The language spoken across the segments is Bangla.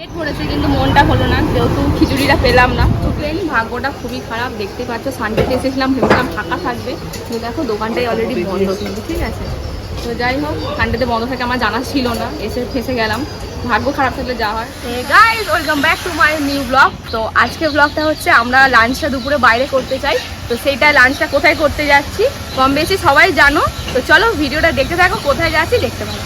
পেট ভরেছে কিন্তু মনটা হলো না, যেহেতু খিচুড়িটা পেলাম না। তো প্লেন ভাগ্যটা খুবই খারাপ, দেখতে পাচ্ছ। সানডেতে এসেছিলাম, ভেবেছিলাম ফাঁকা থাকবে, তো দেখো দোকানটাই অলরেডি বন্ধ কিন্তু, ঠিক আছে। তো যাই হোক, সানডেতে বন্ধ থাকে আমার জানা ছিল না, এসে ফেসে গেলাম। ভাগ্য খারাপ থাকলে যা হয়। Guys, welcome back to my new blog. তো আজকের ব্লগটা হচ্ছে আমরা লাঞ্চটা দুপুরে বাইরে করতে চাই, তো সেইটা লাঞ্চটা কোথায় করতে যাচ্ছি কম বেশি সবাই জানো। তো চলো ভিডিওটা দেখতে থাকো, কোথায় যাচ্ছি দেখতে পাবো।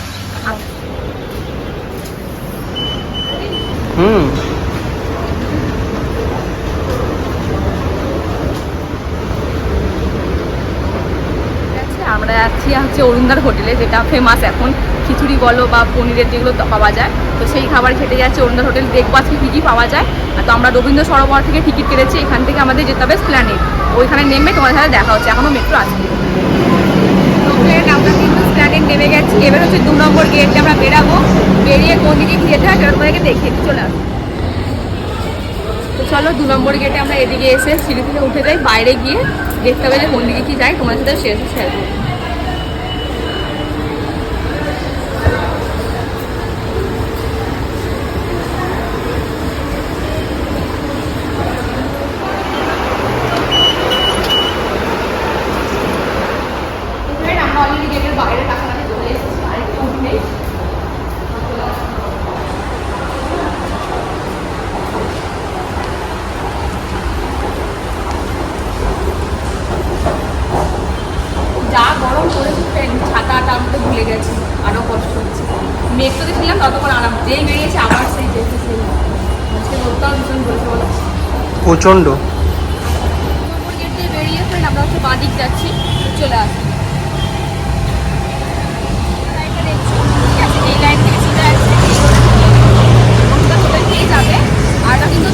আমরা যাচ্ছি হচ্ছে অরুণদার হোটেলে, যেটা ফেমাস এখন খিচুড়ি বলো বা পনিরের যেগুলো পাওয়া যায়, তো সেই খাবার খেতে যাচ্ছে অরুণদার হোটেল। দেখবো আজকে কী কী পাওয়া যায়। তো আমরা রবীন্দ্র সরোবর থেকে টিকিট কেটেছি, এখান থেকে আমাদের যেতে হবে স্প্ল্যানেড। ওইখানে নেমে তোমাদের সাথে দেখা হচ্ছে, এখনও মেট্রো আসবে। তো ফ্রেন্ড, আমরা কিন্তু স্প্ল্যানেড নেমে গেছি। এবার হচ্ছে 2 নম্বর গেটে আমরা বেরাবো, বেরিয়ে কোন দিকে কী যেতে হয় সেটা তোমাদেরকে দেখিয়ে চলে আসবো। তো চলো 2 নম্বর গেটে আমরা এদিকে এসে সিঁড়ি থেকে উঠে যাই, বাইরে গিয়ে দেখতে হবে যে কোন দিকে কী যায়, তোমাদের সাথে শেয়ার করবো। যা গরম পড়েছে ছাতাটা আমরা ভুলে গেছি, আরও কষ্ট হচ্ছে। মেট্রোতে ছিলাম ততক্ষণ আরাম, যেই বেরিয়েছে আবার সেই যেতে সেই আজকে রোদটাও ভীষণ পড়েছে বলো, প্রচণ্ড। গেট দিয়ে বেরিয়ে ফ্রেন্ড আমরা হচ্ছে বাঁ দিক যাচ্ছি, চলে আসি। ঠিক আছে, এই লাইন থেকে সোজা আসছে পেয়ে যাবে। আর কিন্তু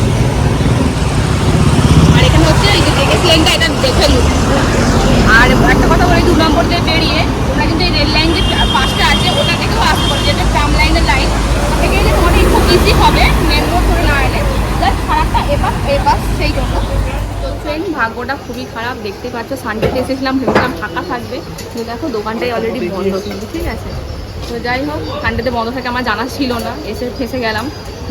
আর এখানে হচ্ছে এই যে দেখেছিলেনটা, এটা দেখে নিন। আর একটা কথা বলি, 2 নম্বর দিয়ে বেরিয়ে তোমরা কিন্তু এই রেল লাইন যে পাশটা আছে ওটা থেকেও আসতে পারো, যেটা ট্রাম লাইনের লাইন, ওটা থেকে যে তোমাদের খুব ইজি হবে মেন রোড ধরে না এলে। জাস্ট খারাপটা এপাশ সেই জন্য। তো ফ্রেন্ড, ভাগ্যটা খুবই খারাপ, দেখতে পাচ্ছ। সানডেতে এসেছিলাম, ভেবেছিলাম ফাঁকা থাকবে, তো দেখো দোকানটাই অলরেডি বন্ধ কিন্তু, ঠিক আছে। তো যাই হোক, সানডেতে বন্ধ থাকে আমার জানা ছিল না, এসে ফেসে গেলাম।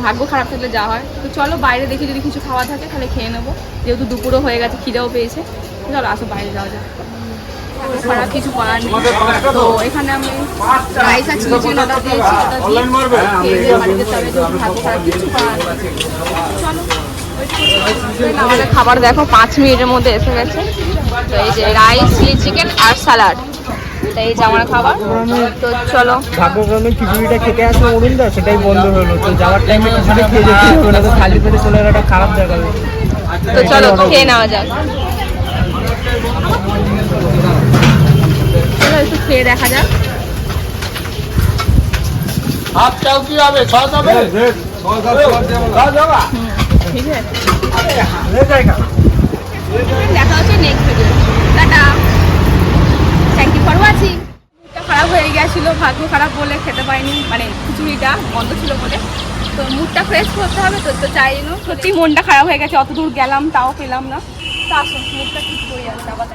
ভাগ্য খারাপ থাকলে যা হয়। তো চলো বাইরে দেখি, যদি কিছু খাওয়া থাকে তাহলে খেয়ে নেবো, যেহেতু দুপুরও হয়ে গেছে, খিদেও পেয়েছে। চলো আসো বাইরে যাওয়া যায়, খারাপ কিছু করার নেই। তো এখানে আমি রাইস আর চিকেন অর্ডার দিয়েছি, ভাগ্য খারাপ কিছু করার নেই। চলো আমাদের খাবার দেখো 5 মিনিটের মধ্যে এসে গেছে। তো এই যে রাইস, চিলি চিকেন আর স্যালাড, এই যে আমার খাবার। তো চলো, ভাগ্যক্রমে খিচুড়িটা খেতে আসলো অরুণদা, সেটাই বন্ধ হলো। তো যাওয়ার টাইমে খিচুড়ি খেয়ে যেতে হবে না, তো খালি পেটে চলে গেলে একটা খারাপ দেখাবে। তো চলো খেয়ে নেওয়া যাক, চলো একটু খেয়ে দেখা যাক। হাফ চাও কি হবে? সস হবে? ঠিক আছে, দেখা হচ্ছে next video. Tata, thank you for watching. মুডটা খারাপ হয়ে গেছিলো, ভাগ্য খারাপ বলে খেতে পাইনি, মানে খিচুড়িটা বন্ধ ছিল বলে। তো মুডটা ফ্রেশ করতে হবে, তো চাই সত্যি মনটা খারাপ হয়ে গেছে, অত দূর গেলাম তাও পেলাম না। তো আসুন মুডটা ঠিক করে যাচ্ছে আবার।